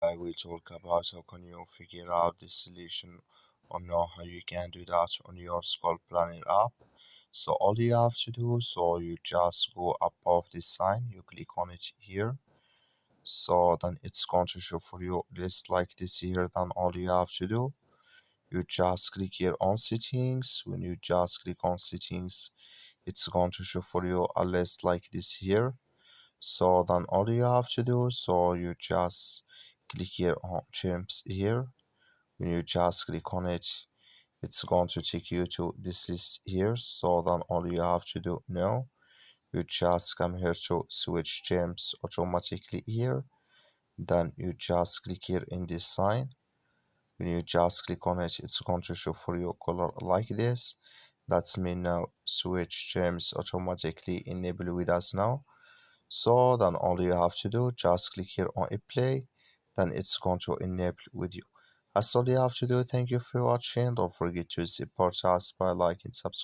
I will talk about how can you figure out the solution or know how you can do that on your school planning app. So all you have to do, so you just go above this sign, you click on it here. So then it's going to show for you list like this here. Then all you have to do, you just click here on settings. When you just click on settings, it's going to show for you a list like this here. So then all you have to do, so you just click here on Gems here. When you just click on it, it's going to take you to this list here. So then all you have to do now, you just come here to switch gems automatically here. Then you just click here in this sign. When you just click on it, it's going to show for you color like this. That's me now switch gems automatically enable with us now. So then all you have to do, just click here on play, then it's going to enable with you. That's all you have to do. Thank you for watching. Don't forget to support us by liking, subscribe.